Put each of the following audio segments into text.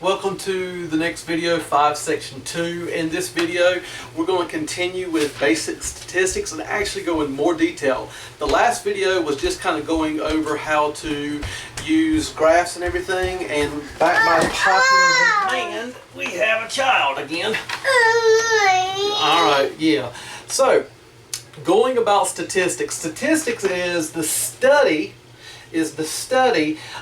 Welcome to the next video, 5 section 2. In this video, we're going to continue with basic statistics and actually go in more detail. The last video was just kind of going over how to use graphs and everything, and back by popular demand, we have a child again. Alright, yeah. So, going about statistics. Statistics is the study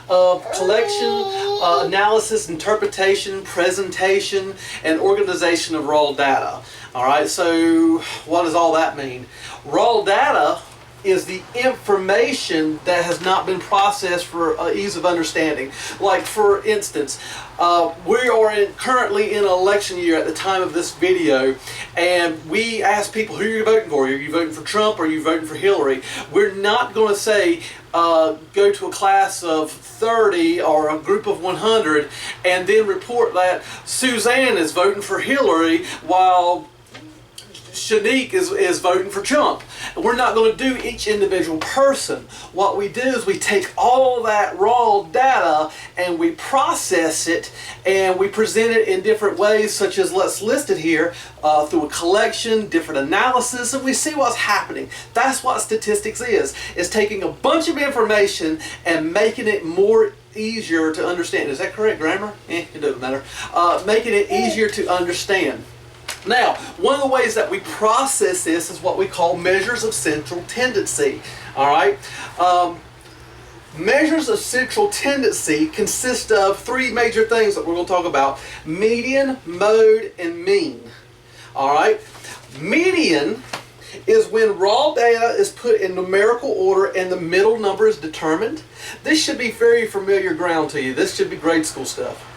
of collection, analysis, interpretation, presentation, and organization of raw data. Alright, so what does all that mean? Raw data is the information that has not been processed for ease of understanding. Like, for instance, we are currently in an election year at the time of this video, and we ask people, who are you voting for? Are you voting for Trump or are you voting for Hillary? We're not going to say, go to a class of 30 or a group of 100 and then report that Suzanne is voting for Hillary while Shanique is voting for Trump. We're not going to do each individual person. What we do is we take all that raw data and we process it and we present it in different ways, such as what's listed here, through a collection, different analysis, and we see what's happening. That's what statistics is. It's taking a bunch of information and making it more easier to understand. Is that correct grammar? It doesn't matter. Making it easier to understand. Now, one of the ways that we process this is what we call measures of central tendency. Alright? Measures of central tendency consist of three major things that we're going to talk about: median, mode, and mean. Alright? Median is when raw data is put in numerical order and the middle number is determined. This should be very familiar ground to you. This should be grade school stuff.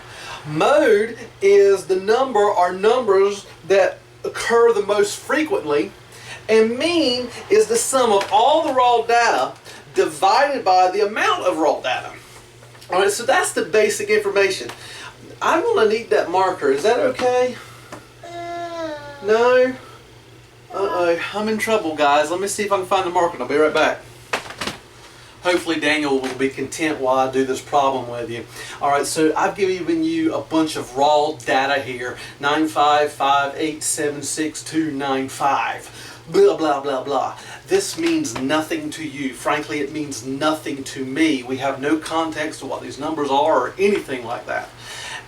Mode is the number or numbers that occur the most frequently, and mean is the sum of all the raw data divided by the amount of raw data. Alright, so that's the basic information. I'm going to need that marker. Is that okay? No? Uh-oh, I'm in trouble, guys. Let me see if I can find the marker and I'll be right back. Hopefully Daniel will be content while I do this problem with you. Alright, so I've given you a bunch of raw data here. 955876295. Blah, blah, blah, blah. This means nothing to you. Frankly, it means nothing to me. We have no context to what these numbers are or anything like that.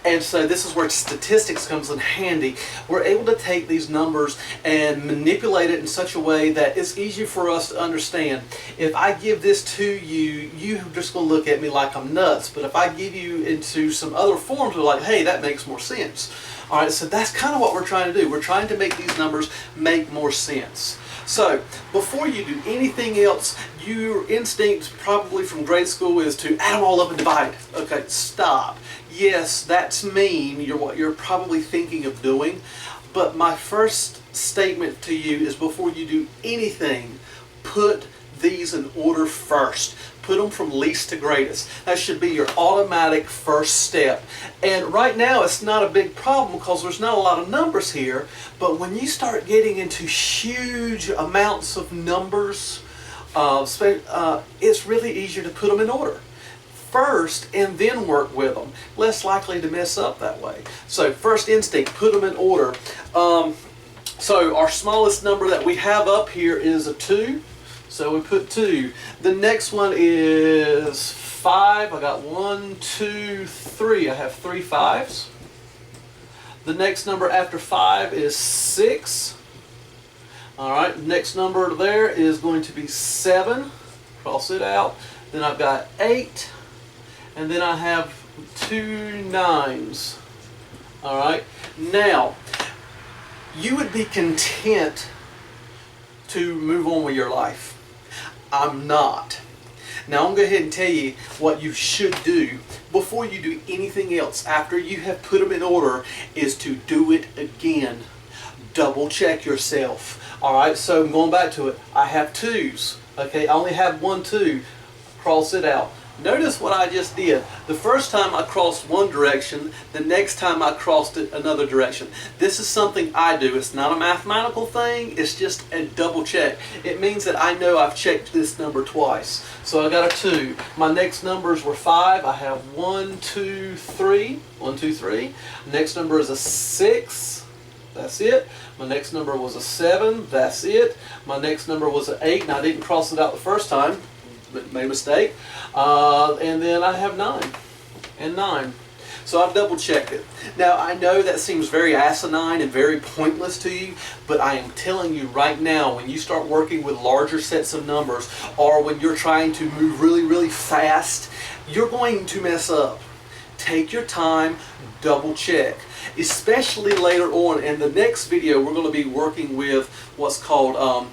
And so this is where statistics comes in handy. We're able to take these numbers and manipulate it in such a way that it's easy for us to understand. If I give this to you, you're just going to look at me like I'm nuts. But if I give you into some other forms, we're like, hey, that makes more sense. Alright, so that's kind of what we're trying to do. We're trying to make these numbers make more sense. So, before you do anything else, your instinct probably from grade school is to add them all up and divide. Okay, stop. Yes, that's mean. What you're probably thinking of doing. But my first statement to you is, before you do anything, put these in order first. Put them from least to greatest. That should be your automatic first step. And right now it's not a big problem because there's not a lot of numbers here. But when you start getting into huge amounts of numbers, it's really easier to put them in order first and then work with them. Less likely to mess up that way. So first instinct, put them in order. So our smallest number that we have up here is a 2. So we put 2. The next one is 5. I got 1, 2, 3. I have 3 5s. The next number after 5 is 6. Alright, next number there is going to be 7. Cross it out. Then I've got 8. And then I have 2 9s. Alright, now you would be content to move on with your life. I'm not. Now I'm going to go ahead and tell you what you should do before you do anything else after you have put them in order, is to do it again. Double check yourself. Alright, so I'm going back to it. I have 2s. Okay, I only have 1 2. Cross it out. Notice what I just did. The first time I crossed one direction, the next time I crossed it another direction. This is something I do. It's not a mathematical thing, it's just a double check. It means that I know I've checked this number twice. So I got a 2. My next numbers were 5. I have 1, 2, 3. 1, 2, 3. Next number is a 6. That's it. My next number was a 7. That's it. My next number was an 8, and I didn't cross it out the first time. Made a mistake. And then I have 9 and 9. So I've double checked it. Now I know that seems very asinine and very pointless to you, but I am telling you right now, when you start working with larger sets of numbers, or when you're trying to move really, really fast, you're going to mess up. Take your time, double check. Especially later on in the next video, we're going to be working with what's called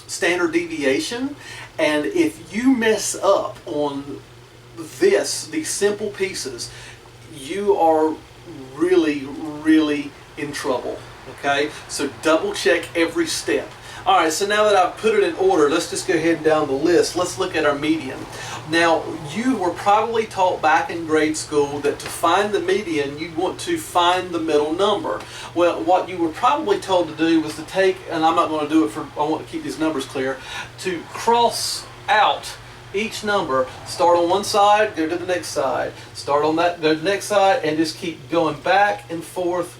standard deviation. And if you mess up on these simple pieces, you are really, really in trouble. Okay? So double check every step. Alright, so now that I've put it in order, let's just go ahead and down the list. Let's look at our median. Now, you were probably taught back in grade school that to find the median, you want to find the middle number. Well, what you were probably told to do was to take, and I'm not going to do it I want to keep these numbers clear, to cross out each number, start on one side, go to the next side, start on that, go to the next side, and just keep going back and forth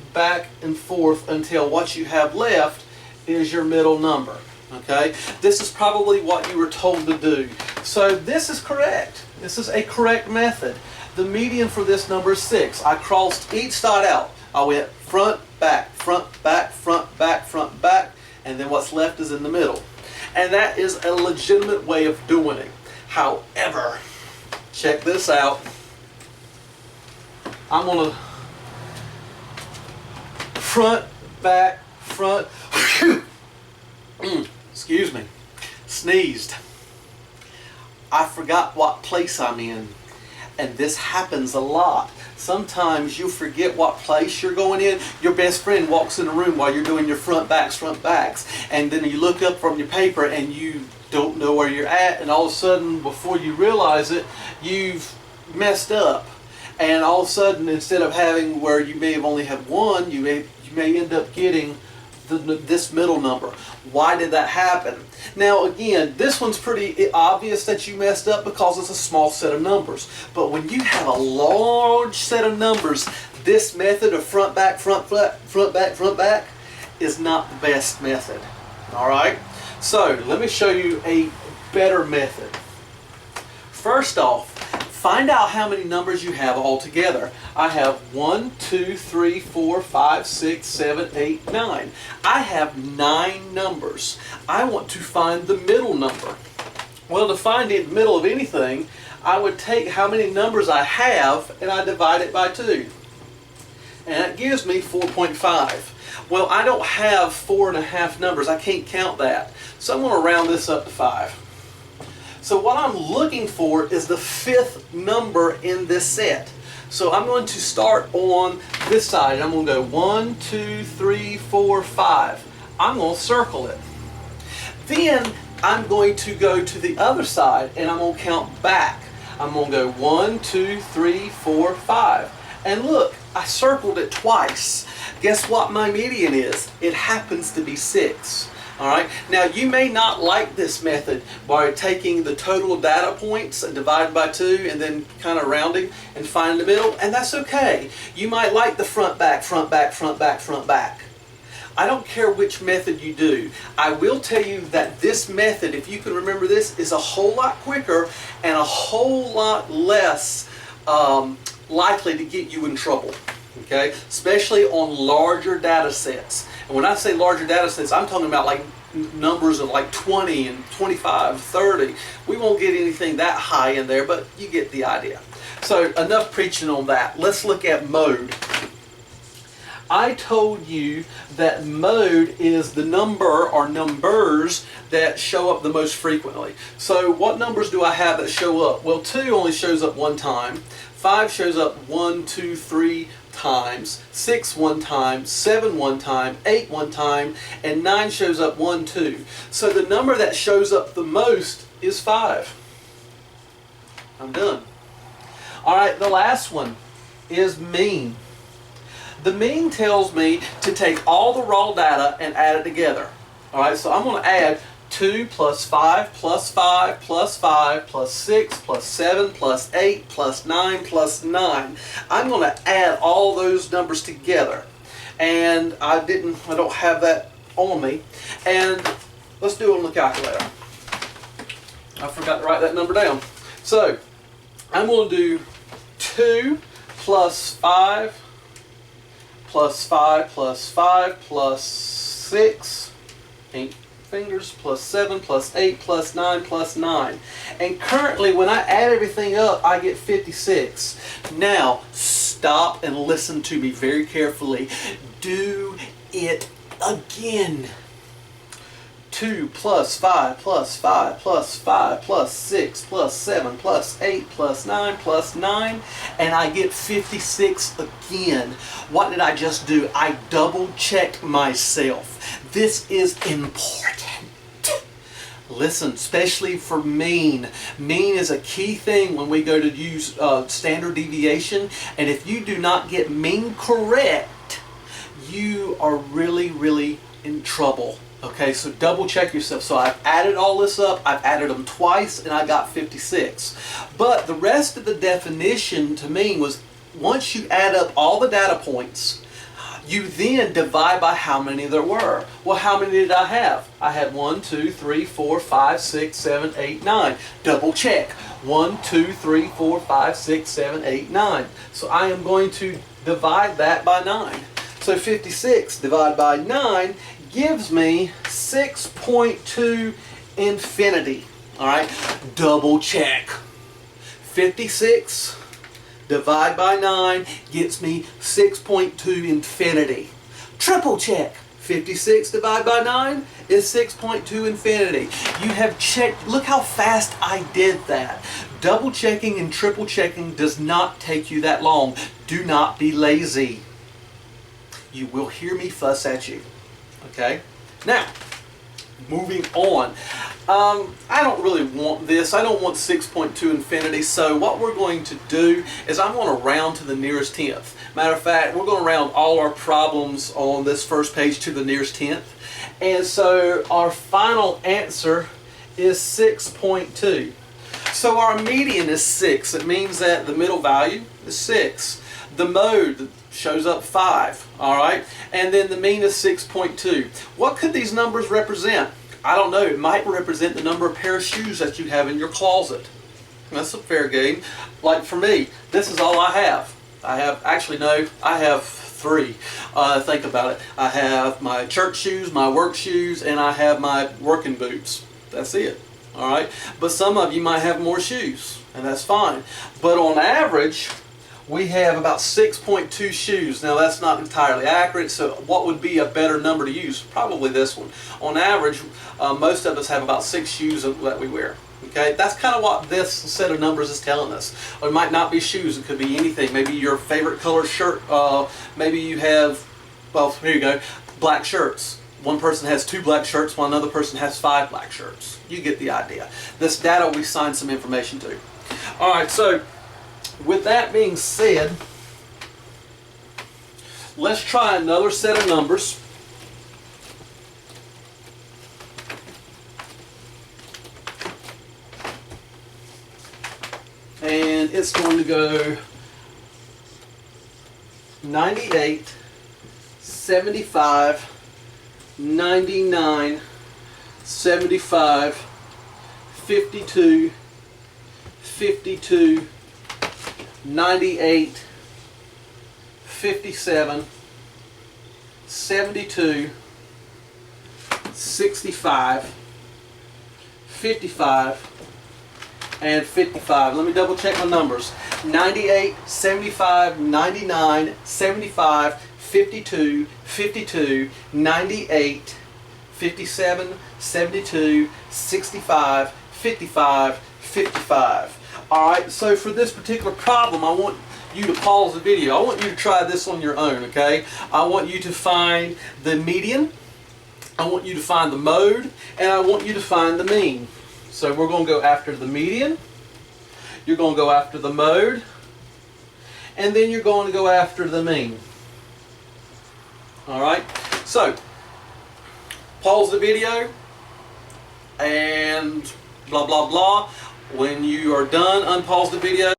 until what you have left is your middle number. Okay, this is probably what you were told to do. So this is correct. This is a correct method. The median for this number is 6. I crossed each side out. I went front, back, front, back, front, back, front, back, and then what's left is in the middle. And that is a legitimate way of doing it. However, check this out. I'm going to front, back, front. Excuse me. Sneezed. I forgot what place I'm in. And this happens a lot. Sometimes you forget what place you're going in. Your best friend walks in the room while you're doing your front backs, and then you look up from your paper and you don't know where you're at, and all of a sudden, before you realize it, you've messed up. And all of a sudden, instead of having where you may have only had 1, you may end up getting this middle number. Why did that happen? Now again, this one's pretty obvious that you messed up because it's a small set of numbers. But when you have a large set of numbers, this method of front back is not the best method. Alright? So let me show you a better method. First off, find out how many numbers you have all together. I have 1, 2, 3, 4, 5, 6, 7, 8, 9. I have 9 numbers. I want to find the middle number. Well, to find the middle of anything, I would take how many numbers I have and I divide it by 2. And that gives me 4.5. Well, I don't have 4.5 numbers. I can't count that. So I'm going to round this up to 5. So what I'm looking for is the 5th number in this set. So I'm going to start on this side. I'm going to go 1, 2, 3, 4, 5. I'm going to circle it. Then I'm going to go to the other side and I'm going to count back. I'm going to go 1, 2, 3, 4, 5. And look, I circled it twice. Guess what my median is? It happens to be 6. Alright, now you may not like this method by taking the total data points and dividing by 2 and then kind of rounding and finding the middle, and that's okay. You might like the front back. I don't care which method you do. I will tell you that this method, if you can remember this, is a whole lot quicker and a whole lot less likely to get you in trouble. Okay, especially on larger data sets. And when I say larger data sets, I'm talking about like numbers of like 20 and 25, 30. We won't get anything that high in there, but you get the idea. So enough preaching on that. Let's look at mode. I told you that mode is the number or numbers that show up the most frequently. So what numbers do I have that show up? Well, 2 only shows up 1 time. 5 shows up 1, 2, 3 times, 6 1 time, 7 1 time, 8 1 time, and 9 shows up 1, 2. So the number that shows up the most is 5. I'm done. All right, the last one is mean. The mean tells me to take all the raw data and add it together. All right, so I'm going to add 2 plus 5 plus 5 plus 5 plus 6 plus 7 plus 8 plus 9 plus 9. I'm going to add all those numbers together. And I don't have that on me. And let's do it on the calculator. I forgot to write that number down. So I'm going to do 2 plus 5 plus 5 plus 5 plus 6, 8 fingers, plus 7 plus 8 plus 9 plus 9. And currently when I add everything up, I get 56. Now stop and listen to me very carefully. Do it again. 2 plus 5 plus 5 plus 5 plus 6 plus 7 plus 8 plus 9 plus 9, and I get 56 again. What did I just do? I double checked myself. This is important. Listen, especially for mean. Mean is a key thing when we go to use standard deviation, and if you do not get mean correct, you are really in trouble. Okay, so double check yourself. So I've added all this up, I've added them twice, and I got 56. But the rest of the definition to mean was once you add up all the data points, you then divide by how many there were. Well, how many did I have? I had 1, 2, 3, 4, 5, 6, 7, 8, 9. Double check. 1, 2, 3, 4, 5, 6, 7, 8, 9. So I am going to divide that by 9. So 56 divided by 9 gives me 6.2 infinity. All right, double check. 56 divided by 9 gets me 6.2 infinity. Triple check. 56 divided by 9 is 6.2 infinity. You have checked. Look how fast I did that. Double checking and triple checking does not take you that long. Do not be lazy. You will hear me fuss at you. Okay, now moving on. I don't really want this. I don't want 6.2 infinity. So what we're going to do is I'm going to round to the nearest tenth. Matter of fact, we're going to round all our problems on this first page to the nearest tenth. And so our final answer is 6.2. So our median is 6. It means that the middle value is 6. The mode shows up 5, all right? And then the mean is 6.2. What could these numbers represent? I don't know. It might represent the number of pair of shoes that you have in your closet. That's a fair game. Like for me, this is all I have. I have 3. Think about it. I have my church shoes, my work shoes, and I have my working boots. That's it, all right? But some of you might have more shoes, and that's fine. But on average, we have about 6.2 shoes. Now that's not entirely accurate, so what would be a better number to use? Probably this one. On average, most of us have about 6 shoes that we wear. Okay, that's kind of what this set of numbers is telling us. It might not be shoes, it could be anything. Maybe your favorite color shirt, maybe you have, well, here you go, black shirts. One person has 2 black shirts, while another person has 5 black shirts. You get the idea. This data we signed some information to. All right, so with that being said, let's try another set of numbers. And it's going to go 98, 75, 99, 75, 52, 52, 98, 57, 72, 65, 55, and 55. Let me double check my numbers. 98, 75, 99, 75, 52, 52, 98, 57, 72, 65, 55, 55. Alright, so for this particular problem, I want you to pause the video. I want you to try this on your own, okay? I want you to find the median, I want you to find the mode, and I want you to find the mean. So we're going to go after the median, you're going to go after the mode, and then you're going to go after the mean. All right, so pause the video and blah, blah, blah. When you are done, unpause the video.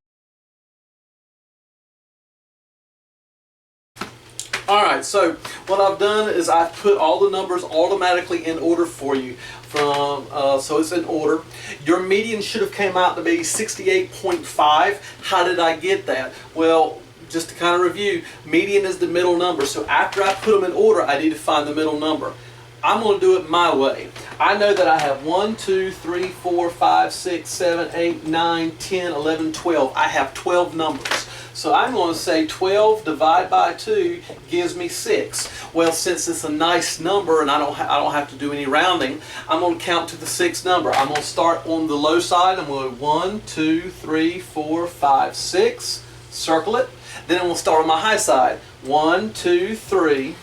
Alright, so what I've done is I've put all the numbers automatically in order for you. So it's in order. Your median should have came out to be 68.5. How did I get that? Well, just to kind of review, median is the middle number. So after I put them in order, I need to find the middle number. I'm going to do it my way. I know that I have 1, 2, 3, 4, 5, 6, 7, 8, 9, 10, 11, 12. I have 12 numbers. So I'm going to say 12 divided by 2 gives me 6. Well, since it's a nice number and I don't have to do any rounding, I'm going to count to the 6th number. I'm going to start on the low side. I'm going to go 1, 2, 3, 4, 5, 6. Circle it. Then I'm going to start on my high side. 1, 2, 3,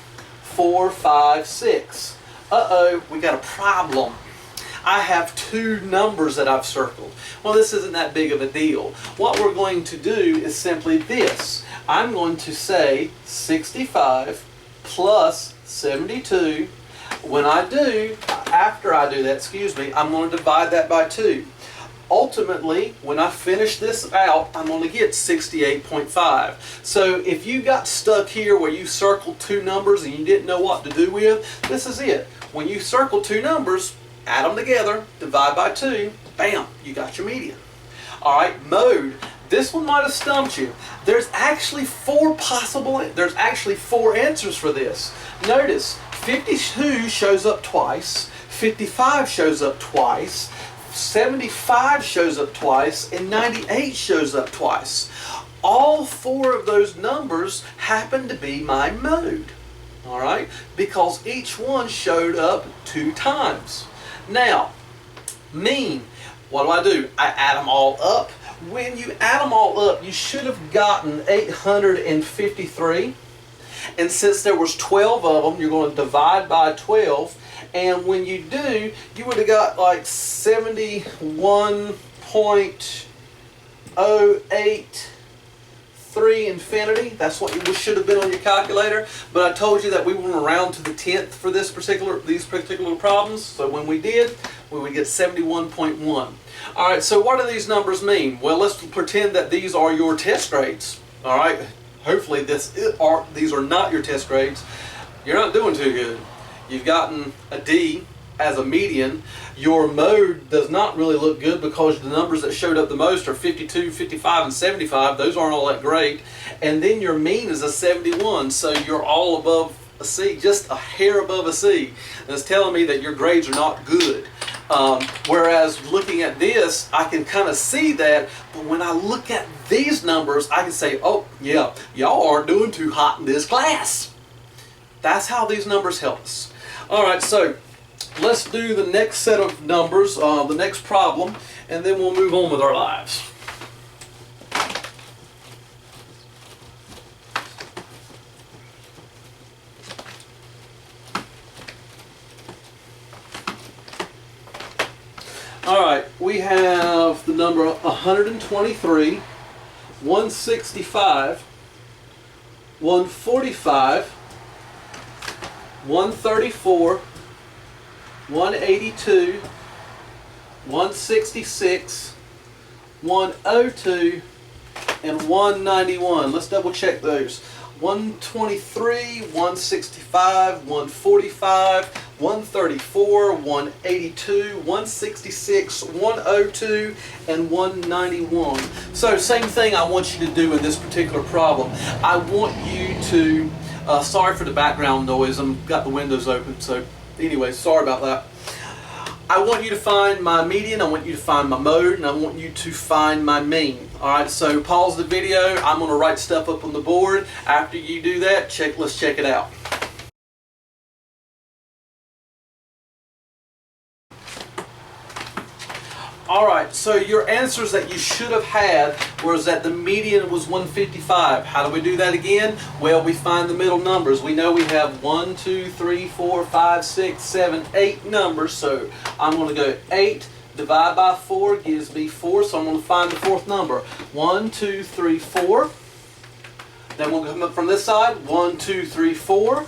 4, 5, 6. Uh-oh, we got a problem. I have 2 numbers that I've circled. Well, this isn't that big of a deal. What we're going to do is simply this. I'm going to say 65 plus 72. When I do, after I do that, excuse me, I'm going to divide that by 2. Ultimately, when I finish this out, I'm going to get 68.5. So if you got stuck here where you circled 2 numbers and you didn't know what to do with, this is it. When you circle 2 numbers, add them together, divide by 2, bam, you got your median. All right, mode. This one might have stumped you. There's actually 4 answers for this. Notice, 52 shows up twice, 55 shows up twice, 75 shows up twice, and 98 shows up twice. All 4 of those numbers happen to be my mode. All right, because each one showed up 2 times. Now, mean, what do? I add them all up. When you add them all up, you should have gotten 853. And since there was 12 of them, you're going to divide by 12. And when you do, you would have got like 71.083 infinity. That's what it should have been on your calculator. But I told you that we want to round to the 10th for these particular problems. So when we did, we would get 71.1. All right, so what do these numbers mean? Well, let's pretend that these are your test grades. All right, hopefully these are not your test grades. You're not doing too good. You've gotten a D as a median. Your mode does not really look good because the numbers that showed up the most are 52, 55, and 75. Those aren't all that great. And then your mean is a 71, so you're all above a C, just a hair above a C. And it's telling me that your grades are not good. Whereas looking at this, I can kind of see that, but when I look at these numbers, I can say, oh yeah, y'all aren't doing too hot in this class. That's how these numbers help us. All right, so let's do the next set of numbers, the next problem, and then we'll move on with our lives. All right, we have the number 123, 165, 145, 134, 182, 166, 102, and 191. Let's double check those. 123, 165, 145, 134, 182, 166, 102, and 191. So same thing I want you to do in this particular problem. I want you to, sorry for the background noise, I've got the windows open, so anyway, sorry about that. I want you to find my median, I want you to find my mode, and I want you to find my mean. Alright, so pause the video. I'm going to write stuff up on the board. After you do that, let's check it out. Alright, so your answers that you should have had was that the median was 155. How do we do that again? Well, we find the middle numbers. We know we have 1, 2, 3, 4, 5, 6, 7, 8 numbers. So I'm going to go 8 Divide by 4 gives me 4, so I'm going to find the fourth number. 1, 2, 3, 4. Then we'll come up from this side. 1, 2, 3, 4.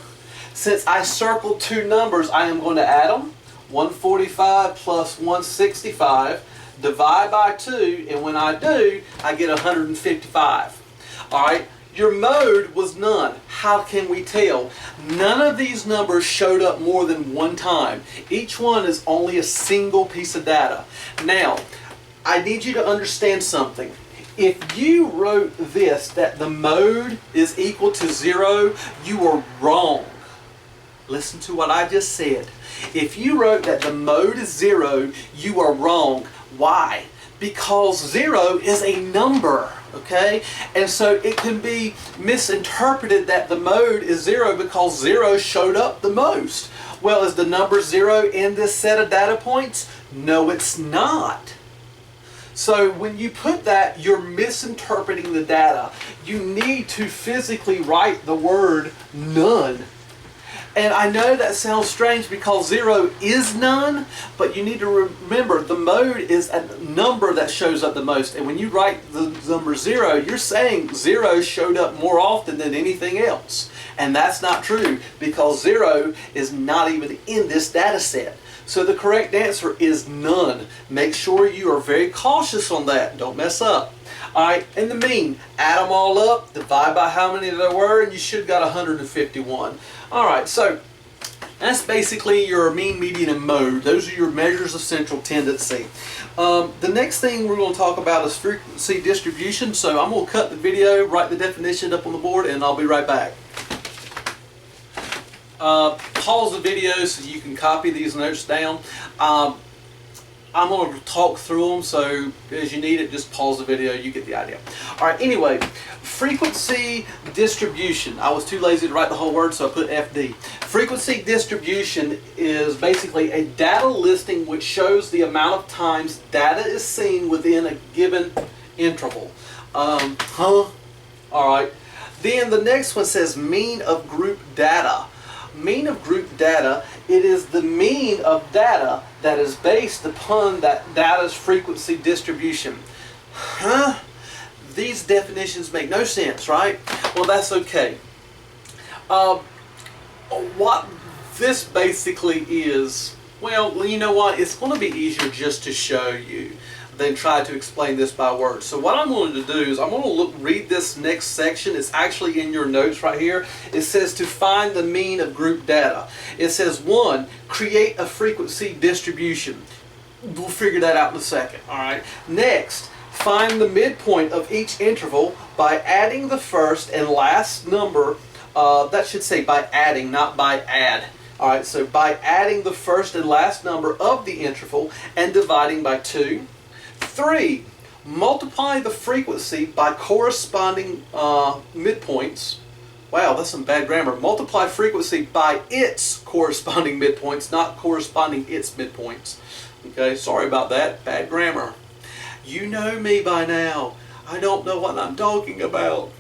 Since I circled two numbers, I am going to add them. 145 plus 165. Divide by 2, and when I do, I get 155. Alright, your mode was none. How can we tell? None of these numbers showed up more than one time. Each one is only a single piece of data. Now, I need you to understand something. If you wrote this, that the mode is equal to 0, you are wrong. Listen to what I just said. If you wrote that the mode is 0, you are wrong. Why? Because 0 is a number, okay? And so it can be misinterpreted that the mode is 0 because 0 showed up the most. Well, is the number 0 in this set of data points? No, it's not. So when you put that, you're misinterpreting the data. You need to physically write the word none. And I know that sounds strange because 0 is none, but you need to remember the mode is a number that shows up the most. And when you write the number 0, you're saying 0 showed up more often than anything else. And that's not true because 0 is not even in this data set. So the correct answer is none. Make sure you are very cautious on that. Don't mess up. Alright, in the mean, add them all up, divide by how many there were, and you should have got 151. Alright, so that's basically your mean, median, and mode. Those are your measures of central tendency. The next thing we're going to talk about is frequency distribution. So I'm going to cut the video, write the definition up on the board, and I'll be right back. Pause the video so you can copy these notes down. I'm going to talk through them, so as you need it, just pause the video, you get the idea. Alright, anyway, frequency distribution. I was too lazy to write the whole word, so I put FD. Frequency distribution is basically a data listing which shows the amount of times data is seen within a given interval. Alright. Then the next one says mean of group data. Mean of group data, it is the mean of data that is based upon that data's frequency distribution. These definitions make no sense, right? Well, that's okay. What this basically is, well, you know what? It's going to be easier just to show you than try to explain this by words. So what I'm going to do is I'm going to read this next section. It's actually in your notes right here. It says to find the mean of group data. It says 1, create a frequency distribution. We'll figure that out in a second. All right. Next, find the midpoint of each interval by adding the first and last number. That should say by adding, not by add. All right. So by adding the first and last number of the interval and dividing by 2. 3, multiply the frequency by corresponding midpoints. Wow, that's some bad grammar. Multiply frequency by its corresponding midpoints, not corresponding its midpoints. Okay, sorry about that. Bad grammar. You know me by now. I don't know what I'm talking about.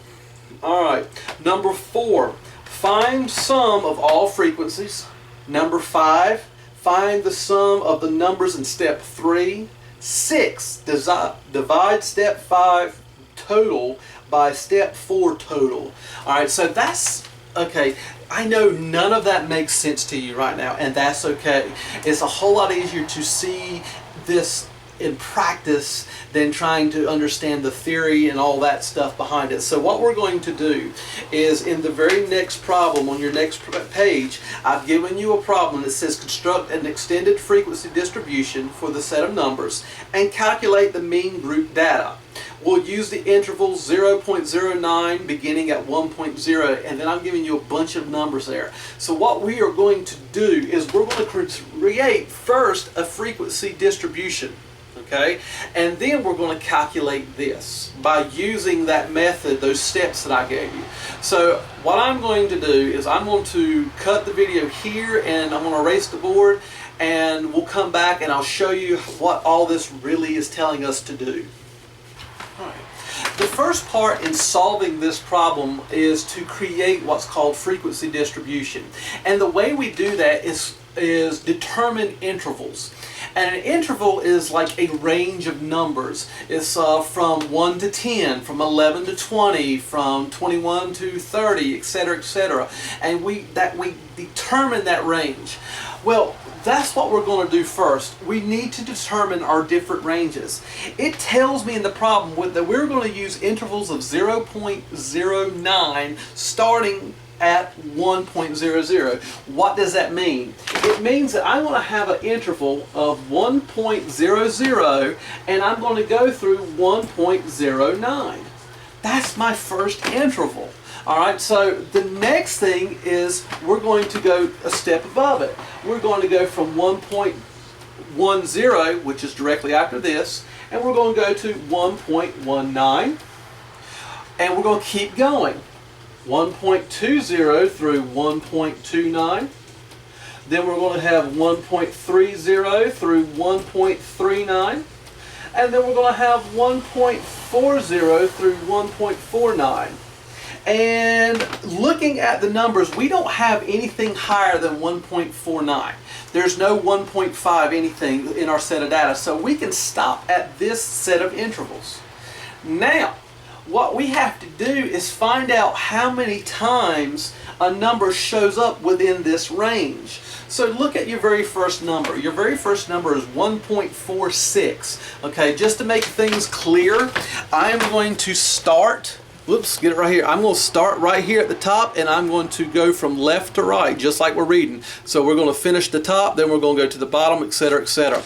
Alright, number 4, find sum of all frequencies. Number 5, find the sum of the numbers in step 3. 6, divide step 5 total by step 4 total. Alright, so that's, okay, I know none of that makes sense to you right now, and that's okay. It's a whole lot easier to see this in practice than trying to understand the theory and all that stuff behind it. So what we're going to do is in the very next problem on your next page, I've given you a problem that says construct an extended frequency distribution for the set of numbers and calculate the mean group data. We'll use the interval 0.09 beginning at 1.0, and then I'm giving you a bunch of numbers there. So what we are going to do is we're going to create first a frequency distribution. Okay, and then we're going to calculate this by using that method, those steps that I gave you. So what I'm going to do is I'm going to cut the video here and I'm going to erase the board, and we'll come back and I'll show you what all this really is telling us to do. All right. The first part in solving this problem is to create what's called frequency distribution. And the way we do that is determine intervals. And an interval is like a range of numbers. It's from 1 to 10, from 11 to 20, from 21 to 30, etc., etc. And we determine that range. Well, that's what we're going to do first. We need to determine our different ranges. It tells me in the problem that we're going to use intervals of 0.09 starting at 1.00. What does that mean? It means that I'm going to have an interval of 1.00 and I'm going to go through 1.09. That's my first interval. Alright, so the next thing is we're going to go a step above it. We're going to go from 1.10, which is directly after this, and we're going to go to 1.19, and we're going to keep going. 1.20 through 1.29. Then we're going to have 1.30 through 1.39. And then we're going to have 1.40 through 1.49. And looking at the numbers, we don't have anything higher than 1.49. There's no 1.5 anything in our set of data, so we can stop at this set of intervals. Now, what we have to do is find out how many times a number shows up within this range. So look at your very first number. Your very first number is 1.46. Okay, just to make things clear, I am going to start. Whoops, get it right here. I'm going to start right here at the top and I'm going to go from left to right, just like we're reading. So we're going to finish the top, then we're going to go to the bottom, etc., etc.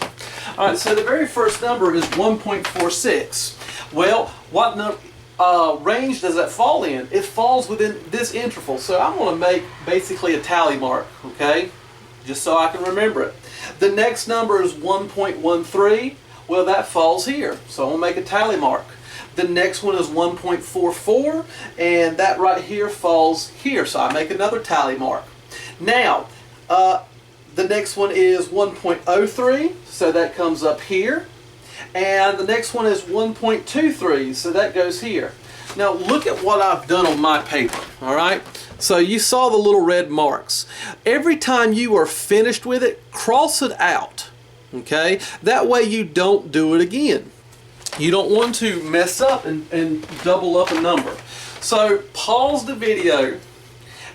All right, so the very first number is 1.46. Well, what range does that fall in? It falls within this interval. So I'm going to make basically a tally mark, okay? Just so I can remember it. The next number is 1.13. Well, that falls here. So I'm going to make a tally mark. The next one is 1.44, and that right here falls here, so I make another tally mark. Now, the next one is 1.03, so that comes up here. And the next one is 1.23, so that goes here. Now, look at what I've done on my paper, all right? So you saw the little red marks. Every time you are finished with it, cross it out, okay? That way you don't do it again. You don't want to mess up and double up a number. So pause the video,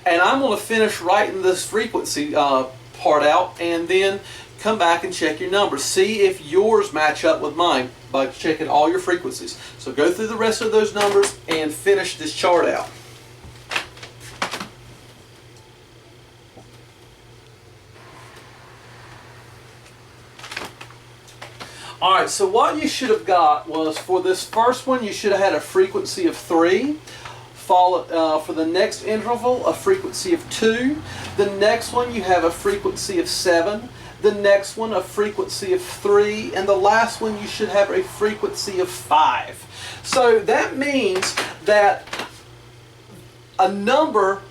and I'm going to finish writing this frequency part out, and then come back and check your numbers. See if yours match up with mine by checking all your frequencies. So go through the rest of those numbers and finish this chart out. Alright, so what you should have got was, for this first one, you should have had a frequency of 3. For the next interval, a frequency of 2. The next one, you have a frequency of 7. The next one, a frequency of 3. And the last one, you should have a frequency of 5. So that means that a number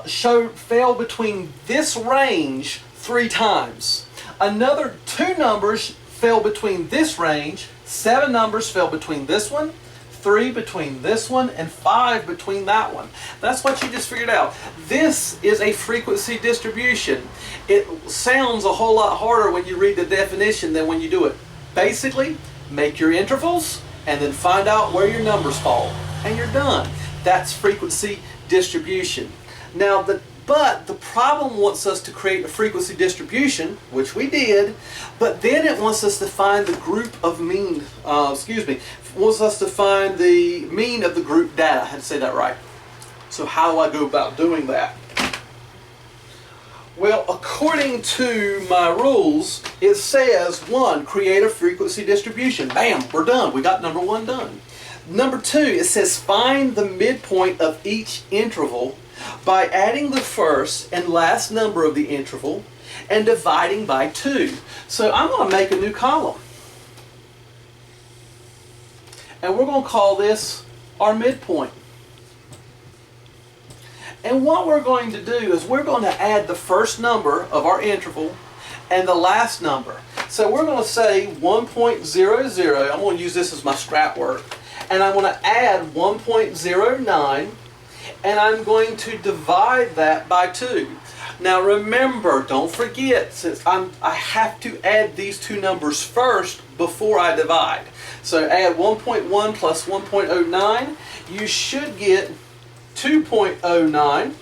fell between this range 3 times. Another 2 numbers fell between this range, 7 numbers fell between this one, 3 between this one, and 5 between that one. That's what you just figured out. This is a frequency distribution. It sounds a whole lot harder when you read the definition than when you do it. Basically, make your intervals and then find out where your numbers fall, and you're done. That's frequency distribution. Now, but the problem wants us to create a frequency distribution, which we did, but then it wants us to find the group of wants us to find the mean of the group data. I had to say that right. So how do I go about doing that? Well, according to my rules, it says 1, create a frequency distribution. Bam, we're done. We got number 1 done. Number 2, it says find the midpoint of each interval by adding the first and last number of the interval and dividing by 2. So I'm going to make a new column. And we're going to call this our midpoint. And what we're going to do is we're going to add the first number of our interval and the last number. So we're going to say 1.00. I'm going to use this as my scrap work. And I'm going to add 1.09. And I'm going to divide that by 2. Now remember, don't forget, since I have to add these two numbers first before I divide. So add 1.1 plus 1.09, you should get 2.09.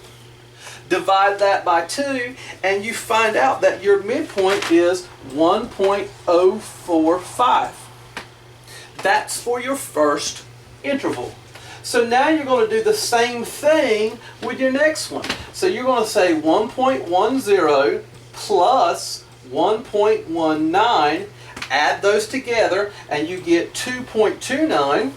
Divide that by 2, and you find out that your midpoint is 1.045. That's for your first interval. So now you're going to do the same thing with your next one. So you're going to say 1.10 plus 1.19, add those together, and you get 2.29.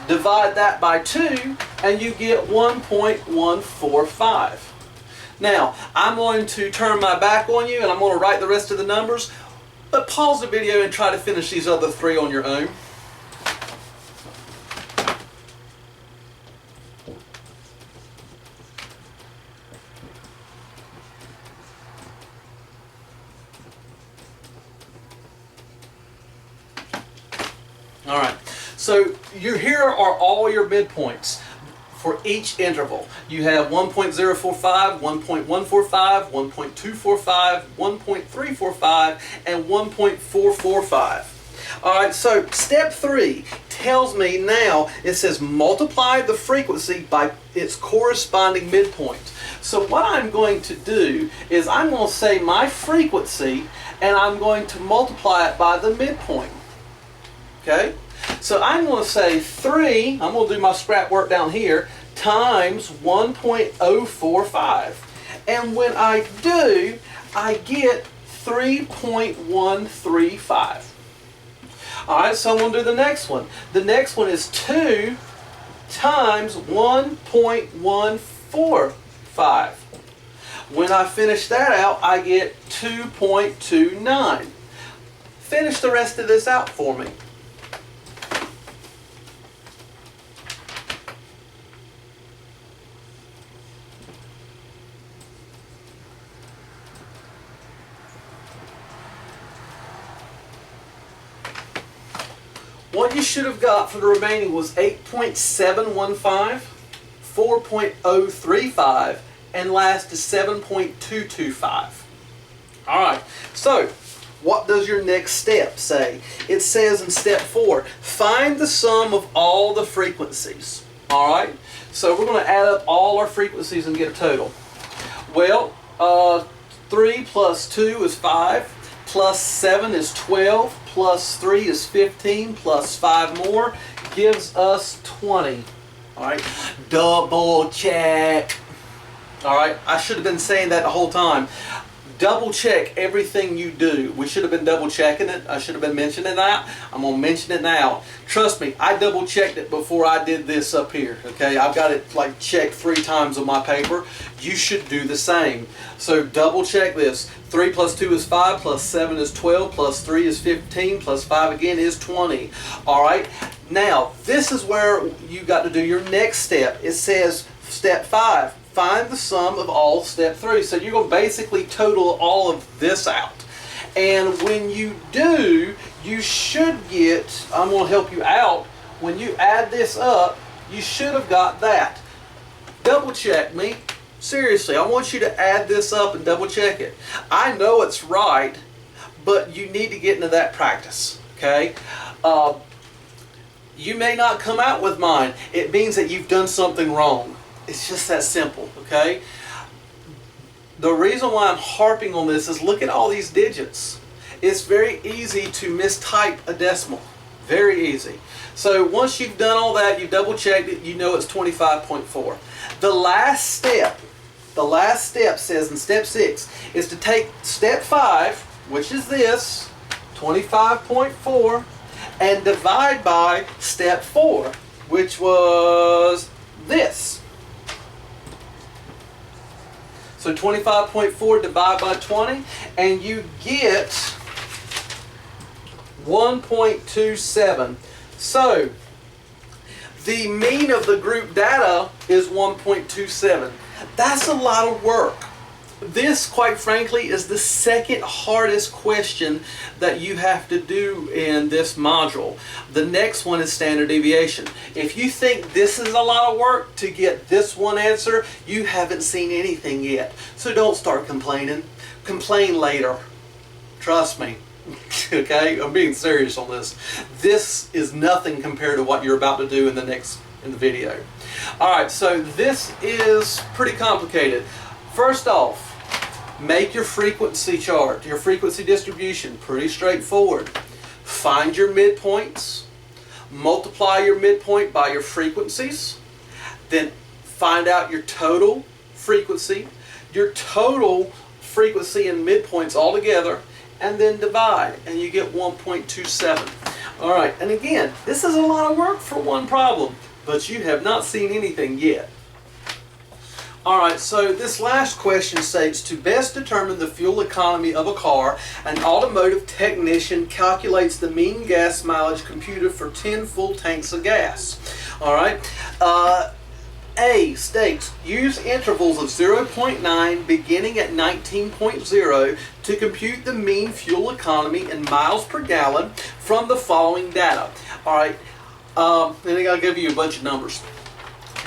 Divide that by 2, and you get 1.145. Now, I'm going to turn my back on you, and I'm going to write the rest of the numbers, but pause the video and try to finish these other three on your own. All right. So here are all your midpoints for each interval. You have 1.045, 1.145, 1.245, 1.345, and 1.445. All right, so step 3 tells me now, it says multiply the frequency by its corresponding midpoint. So what I'm going to do is I'm going to say my frequency, and I'm going to multiply it by the midpoint. Okay? So I'm going to say 3, I'm going to do my scrap work down here, times 1.045. And when I do, I get 3.135. Alright, so I'm going to do the next one. The next one is 2 times 1.145. When I finish that out, I get 2.29. Finish the rest of this out for me. What you should have got for the remaining was 8.715, 4.035, and last is 7.225. Alright, so what does your next step say? It says in step 4, find the sum of all the frequencies. Alright, so we're going to add up all our frequencies and get a total. Well, 3 plus 2 is 5, plus 7 is 12, plus 3 is 15, plus 5 more gives us 20. Alright, double check. Alright, I should have been saying that the whole time. Double check everything you do. We should have been double checking it. I should have been mentioning that. I'm going to mention it now. Trust me, I double checked it before I did this up here. Okay, I've got it like checked 3 times on my paper. You should do the same. So double check this. 3 plus 2 is 5, plus 7 is 12, plus 3 is 15, plus 5 again is 20. Alright, now this is where you got to do your next step. It says step 5. Find the sum of all step 3. So you're going to basically total all of this out. And when you do, you should get, I'm going to help you out, when you add this up, you should have got that. Double check me. Seriously, I want you to add this up and double check it. I know it's right, but you need to get into that practice. Okay? You may not come out with mine. It means that you've done something wrong. It's just that simple, okay? The reason why I'm harping on this is look at all these digits. It's very easy to mistype a decimal. Very easy. So once you've done all that, you've double checked it, you know it's 25.4. The last step says in step 6 is to take step 5, which is this, 25.4, and divide by step 4, which was this. So 25.4 divided by 20, and you get 1.27. So the mean of the group data is 1.27. That's a lot of work. This, quite frankly, is the second hardest question that you have to do in this module. The next one is standard deviation. If you think this is a lot of work to get this one answer, you haven't seen anything yet. So don't start complaining. Complain later. Trust me. Okay? I'm being serious on this. This is nothing compared to what you're about to do in the video. Alright, so this is pretty complicated. First off, make your frequency chart, your frequency distribution, pretty straightforward. Find your midpoints, multiply your midpoint by your frequencies, then find out your total frequency, your total frequency and midpoints all together, and then divide, and you get 1.27. Alright, and again, this is a lot of work for one problem, but you have not seen anything yet. Alright, so this last question states, to best determine the fuel economy of a car, an automotive technician calculates the mean gas mileage computed for 10 full tanks of gas. Alright, A states, use intervals of 0.9 beginning at 19.0 to compute the mean fuel economy in miles per gallon from the following data. Alright, then I'll give you a bunch of numbers.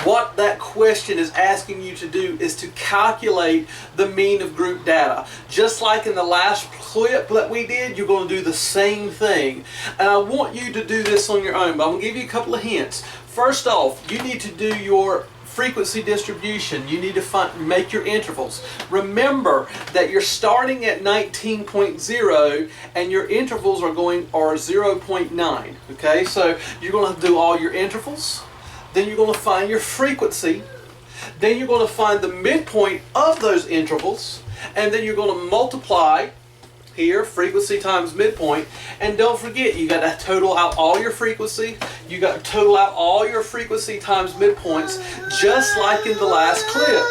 What that question is asking you to do is to calculate the mean of group data. Just like in the last clip that we did, you're going to do the same thing. And I want you to do this on your own, but I'm going to give you a couple of hints. First off, you need to do your frequency distribution. You need to make your intervals. Remember that you're starting at 19.0 and your intervals are 0.9. Okay, so you're going to do all your intervals. Then you're going to find your frequency, then you're going to find the midpoint of those intervals, and then you're going to multiply here, frequency times midpoint, and don't forget, you got to total out all your frequency, you got to total out all your frequency times midpoints, just like in the last clip.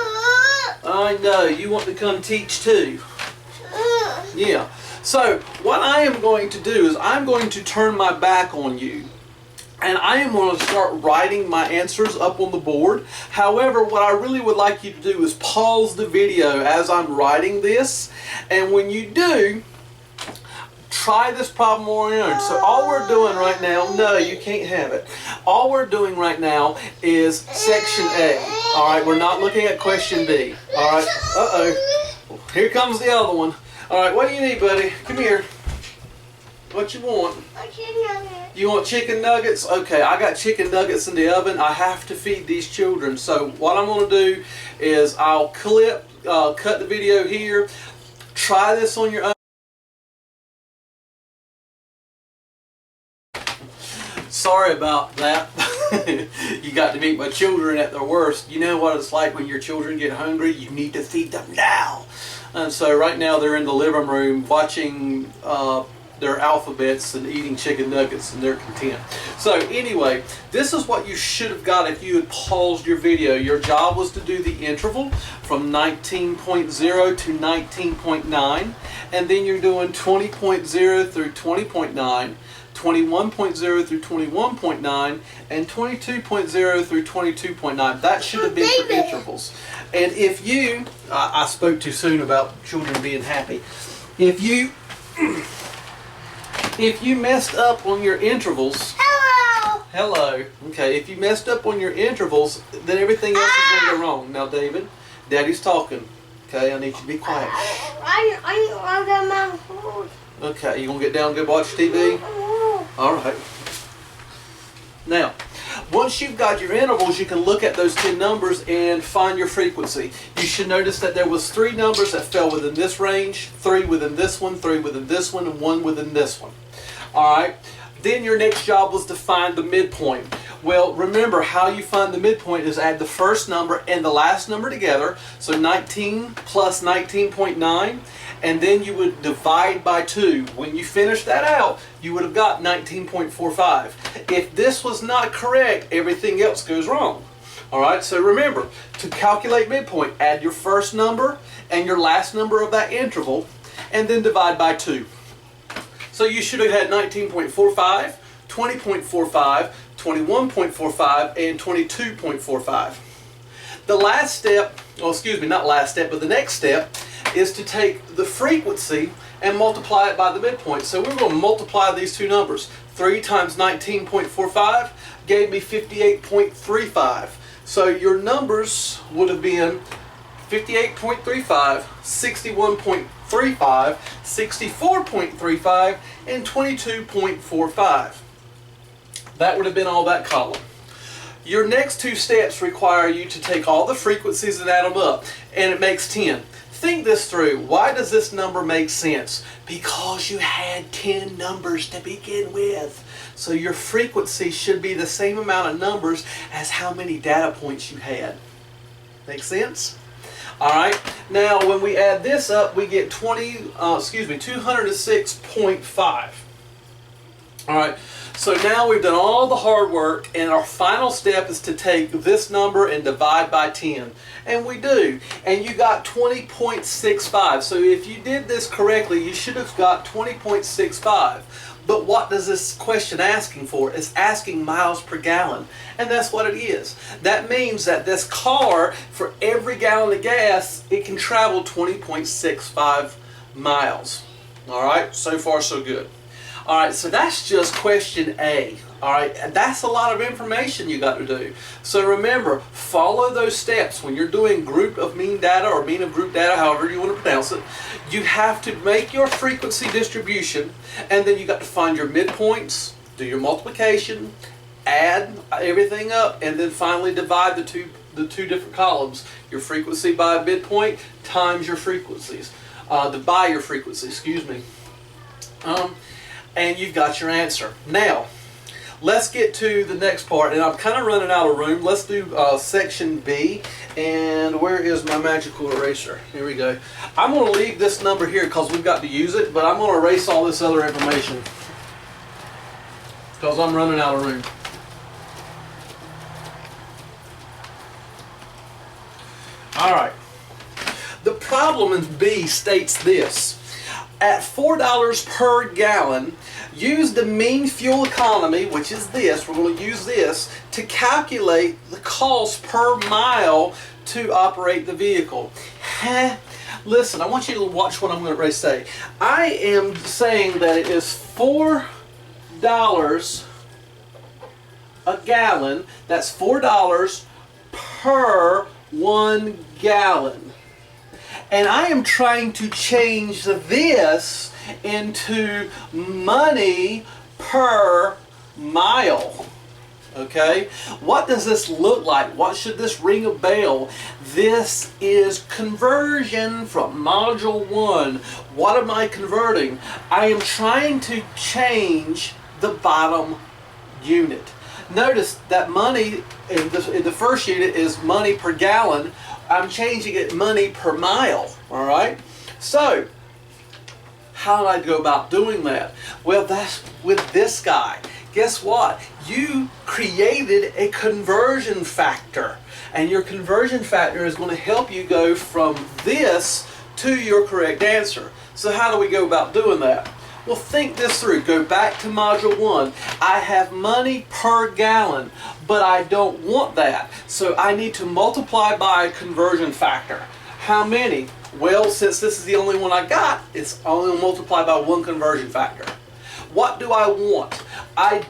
I know, you want to come teach too. Yeah, so what I am going to do is I'm going to turn my back on you. And I am going to start writing my answers up on the board. However, what I really would like you to do is pause the video as I'm writing this. And when you do, try this problem on your own. So all we're doing right now, no, you can't have it. All we're doing right now is section A. Alright, we're not looking at question B. Alright, uh-oh. Here comes the other one. Alright, what do you need, buddy? Come here. What you want? You want chicken nuggets? Okay, I got chicken nuggets in the oven. I have to feed these children. So what I'm going to do is I'll cut the video here. Try this on your own. Sorry about that. You got to meet my children at their worst. You know what it's like when your children get hungry? You need to feed them now. And so right now they're in the living room watching their alphabets and eating chicken nuggets, and they're content. So anyway, this is what you should have got if you had paused your video. Your job was to do the interval from 19.0 to 19.9, and then you're doing 20.0 through 20.9, 21.0 through 21.9, and 22.0 through 22.9. That should have been for intervals. And if you, I spoke too soon about children being happy. If you messed up on your intervals, hello, okay, if you messed up on your intervals, then everything else is going to go wrong. Now, David, Daddy's talking. Okay, I need you to be quiet. I got my food. Okay, you want to get down and go watch TV? All right. Now, once you've got your intervals, you can look at those 10 numbers and find your frequency. You should notice that there was 3 numbers that fell within this range, 3 within this one, 3 within this one, and 1 within this one. Alright, then your next job was to find the midpoint. Well, remember how you find the midpoint is add the first number and the last number together, so 19 plus 19.9, and then you would divide by 2. When you finish that out, you would have got 19.45. If this was not correct, everything else goes wrong. Alright, so remember, to calculate midpoint, add your first number and your last number of that interval, and then divide by 2. So you should have had 19.45, 20.45, 21.45, and 22.45. The last step, well, excuse me, not last step, but the next step is to take the frequency and multiply it by the midpoint. So we're going to multiply these two numbers. 3 times 19.45 gave me 58.35. So your numbers would have been 58.35, 61.35, 64.35, and 22.45. That would have been all that column. Your next two steps require you to take all the frequencies and add them up, and it makes 10. Think this through. Why does this number make sense? Because you had 10 numbers to begin with. So your frequency should be the same amount of numbers as how many data points you had. Make sense? All right. Now, when we add this up, we get 206.5. All right. So now we've done all the hard work, and our final step is to take this number and divide by 10. And we do. And you got 20.65. So if you did this correctly, you should have got 20.65. But what does this question asking for? It's asking miles per gallon. And that's what it is. That means that this car, for every gallon of gas, it can travel 20.65 miles. All right, so far so good. All right, so that's just question A. All right, and that's a lot of information you got to do. So remember, follow those steps when you're doing group of mean data or mean of group data, however you want to pronounce it. You have to make your frequency distribution, and then you got to find your midpoints, do your multiplication, add everything up, and then finally divide the two different columns. Your frequency by midpoint times your frequencies, by your frequency, excuse me. And you've got your answer. Now, let's get to the next part, and I'm kind of running out of room. Let's do section B, and where is my magical eraser? Here we go. I'm going to leave this number here because we've got to use it, but I'm going to erase all this other information because I'm running out of room. All right. The problem in B states this. At $4 per gallon, use the mean fuel economy, which is this, we're going to use this, to calculate the cost per mile to operate the vehicle. Listen, I want you to watch what I'm going to say. I am saying that it is $4 a gallon. That's $4 per 1 gallon. And I am trying to change this into money per mile. Okay? What does this look like? What should this ring a bell? This is conversion from Module 1. What am I converting? I am trying to change the bottom unit. Notice that money in the first unit is money per gallon. I'm changing it money per mile, all right? So, how did I go about doing that? Well, that's with this guy. Guess what? You created a conversion factor, and your conversion factor is going to help you go from this to your correct answer. So how do we go about doing that? Well, think this through. Go back to Module 1. I have money per gallon, but I don't want that. So I need to multiply by a conversion factor. How many? Well, since this is the only one I got, it's only multiplied by one conversion factor. What do I want? Let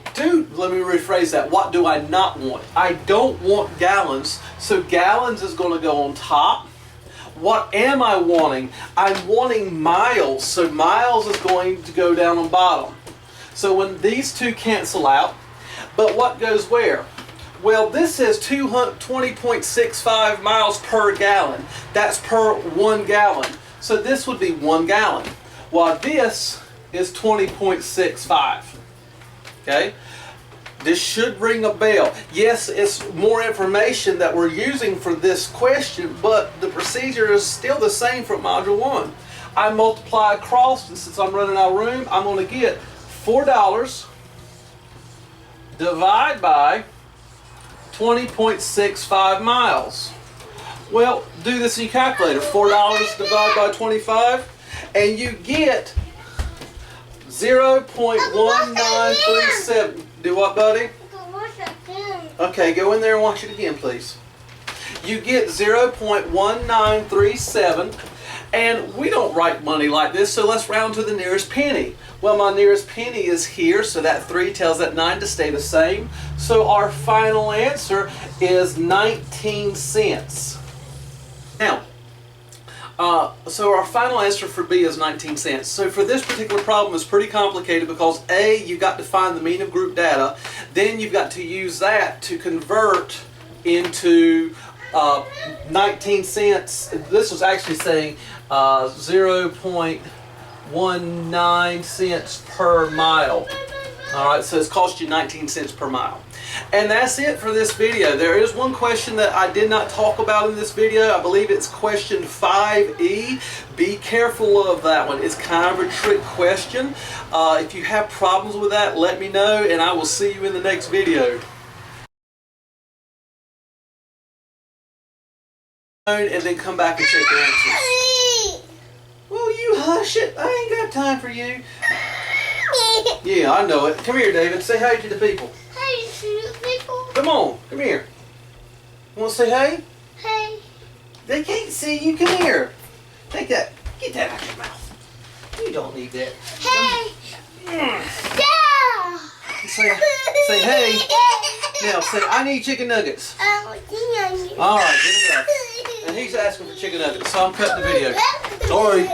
me rephrase that. What do I not want? I don't want gallons, so gallons is going to go on top. What am I wanting? I'm wanting miles, so miles is going to go down on bottom. So when these two cancel out, but what goes where? Well, this says 20.65 miles per gallon. That's per 1 gallon. So this would be 1 gallon, while this is 20.65. Okay? This should ring a bell. Yes, it's more information that we're using for this question, but the procedure is still the same for Module 1. I multiply across, and since I'm running out of room, I'm going to get $4 divide by 20.65 miles. Well, do this in your calculator. $4 divided by 25, and you get 0.1937. Do what, buddy? Okay, go in there and watch it again, please. You get 0.1937, And we don't write money like this, so let's round to the nearest penny. Well, my nearest penny is here, so that 3 tells that 9 to stay the same. So our final answer is 19 cents. Now, so our final answer for B is 19 cents. So for this particular problem, it's pretty complicated because A, you've got to find the mean of group data. Then you've got to use that to convert into 19 cents. This was actually saying 0.19 cents per mile. Alright, so it's cost you 19 cents per mile. And that's it for this video. There is one question that I did not talk about in this video. I believe it's question 5E. Be careful of that one. It's kind of a trick question. If you have problems with that, let me know, and I will see you in the next video. And then come back and check your answers. Well, you hush it. I ain't got time for you. Yeah, I know it. Come here, David. Say hi to the people. Hey, people. Come on. Come here. You want to say hey? Hey. They can't see you. Come here. Take that. Get that out of your mouth. You don't need that. Hey. Mm. Yeah. Say hey. Now say, I need chicken nuggets. All right, good enough. And he's asking for chicken nuggets, so I'm cutting the video. Sorry.